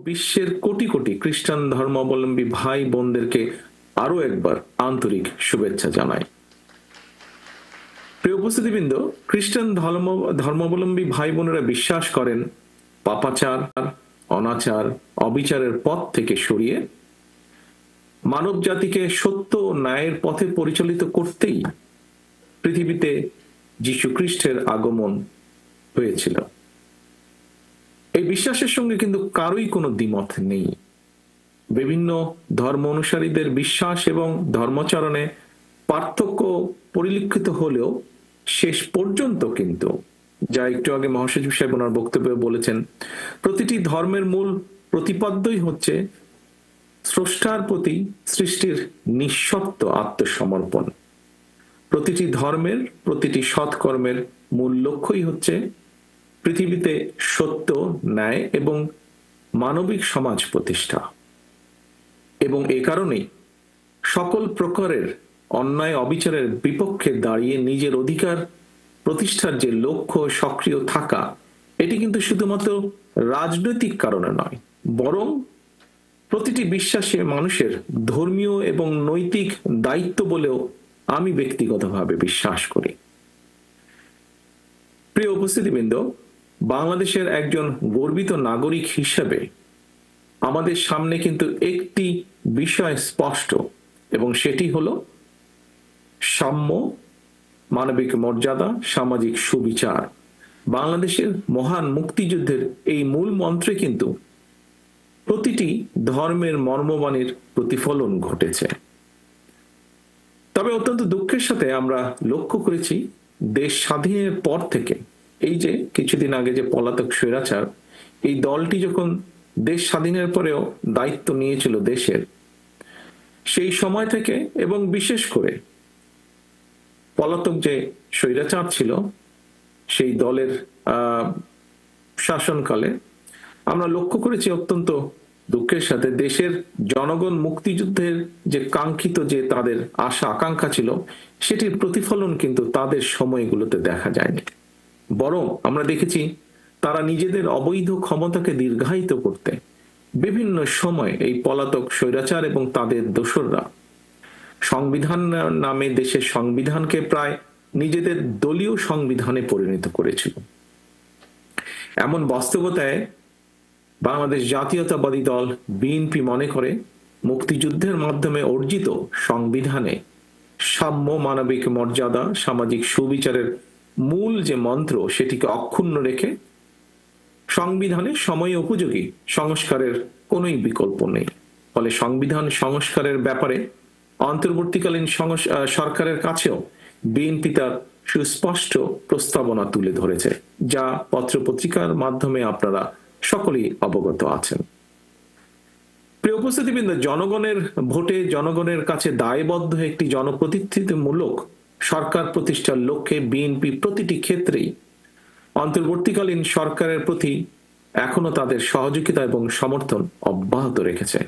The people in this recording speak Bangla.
বিশ্বের কোটি কোটি খ্রিস্টান ধর্মাবলম্বী ভাই বোনদেরকে আরো একবার আন্তরিক শুভেচ্ছা জানাই। প্রিয় উপস্থিতিবৃন্দ, খ্রিস্টান ধর্মাবলম্বী ভাই বোনেরা বিশ্বাস করেন পাপাচার, অনাচার, অবিচারের পথ থেকে সরিয়ে মানব জাতিকে সত্য ও ন্যায়ের পথে পরিচালিত করতেই পৃথিবীতে যীশু খ্রিস্টের আগমন হয়েছিল। এই বিশ্বাসের সঙ্গে কিন্তু কারোই কোনো দ্বিমত নেই। বিভিন্ন ধর্ম অনুসারীদের বিশ্বাস এবং ধর্মাচরণে পার্থক্য পরিলক্ষিত হলেও শেষ পর্যন্ত কিন্তু, যা একটু আগে মহাসচিব সাহেব ওনার বক্তব্যে বলেছেন, প্রতিটি ধর্মের মূল প্রতিপাদ্যই হচ্ছে স্রষ্টার প্রতি সৃষ্টির নিঃশর্ত আত্মসমর্পণ। প্রতিটি ধর্মের প্রতিটি সৎকর্মের মূল লক্ষ্যই হচ্ছে পৃথিবীতে সত্য, ন্যায় এবং মানবিক সমাজ প্রতিষ্ঠা। এবং এ কারণেই সকল প্রকারের অন্যায় অবিচারের বিপক্ষে দাঁড়িয়ে নিজের অধিকার প্রতিষ্ঠার যে লক্ষ্য সক্রিয় থাকা, এটি কিন্তু শুধুমাত্র রাজনৈতিক কারণে নয়, বরং প্রতিটি বিশ্বাসী মানুষের ধর্মীয় এবং নৈতিক দায়িত্ব বলেও আমি ব্যক্তিগতভাবে বিশ্বাস করি। প্রিয় উপস্থিতিবৃন্দ, বাংলাদেশের একজন গর্বিত নাগরিক হিসেবে আমাদের সামনে কিন্তু একটি বিষয় স্পষ্ট, এবং সেটি হলো সাম্য, মানবিক মর্যাদা, সামাজিক সুবিচার। বাংলাদেশের মহান মুক্তিযুদ্ধের এই মূল মন্ত্রে কিন্তু প্রতিটি ধর্মের মর্মবাণীর প্রতিফলন ঘটেছে। তবে অত্যন্ত দুঃখের সাথে আমরা লক্ষ্য করেছি, দেশ স্বাধীনের পর থেকে, এই যে কিছুদিন আগে যে পলাতক স্বৈরাচার, এই দলটি যখন দেশ স্বাধীনের পরেও দায়িত্ব নিয়েছিল দেশের, সেই সময় থেকে এবং বিশেষ করে পলাতক যে স্বৈরাচার ছিল সেই দলের শাসনকালে আমরা লক্ষ্য করেছি অত্যন্ত দুঃখের সাথে দেশের জনগণ মুক্তিযুদ্ধের যে কাঙ্ক্ষিত যে তাদের আশা আকাঙ্ক্ষা ছিল, সেটির প্রতিফলন কিন্তু তাদের সময়গুলোতে দেখা যায়নি। বরং আমরা দেখেছি তারা নিজেদের অবৈধ ক্ষমতাকে দীর্ঘায়িত করতে বিভিন্ন সময় এই পলাতক স্বৈরাচার এবং তাদের দোসররা সংবিধান নামে দেশের সংবিধানকে প্রায় নিজেদের দলীয় সংবিধানে পরিণত করেছিল। এমন বাস্তবতায় বাংলাদেশ জাতীয়তাবাদী দল বিএনপি মনে করে মুক্তিযুদ্ধের মাধ্যমে অর্জিত সংবিধানে সাম্য, মানবিক মর্যাদা, সামাজিক সুবিচারের মূল যে মন্ত্র, সেটিকে অক্ষুণ্ণ রেখে সংবিধানে সময় উপযোগী সংস্কারের কোনো বিকল্প নেই। ফলে সংবিধান সংস্কারের ব্যাপারে অন্তর্বর্তীকালীন সরকারের কাছেও বিএনপি তার সুস্পষ্ট প্রস্তাবনা তুলে ধরেছে, যা পত্রপত্রিকার মাধ্যমে আপনারা সকলেই অবগত আছেন। প্রিয় উপস্থিতিবৃন্দ, জনগণের ভোটে জনগণের কাছে দায়বদ্ধ একটি জনপ্রতিনিধিত্বমূলক সরকার প্রতিষ্ঠার লক্ষ্যে বিএনপি প্রতিটি ক্ষেত্রেই অন্তর্বর্তীকালীন সরকারের প্রতি এখনো তাদের সহযোগিতা এবং সমর্থন অব্যাহত রেখেছে।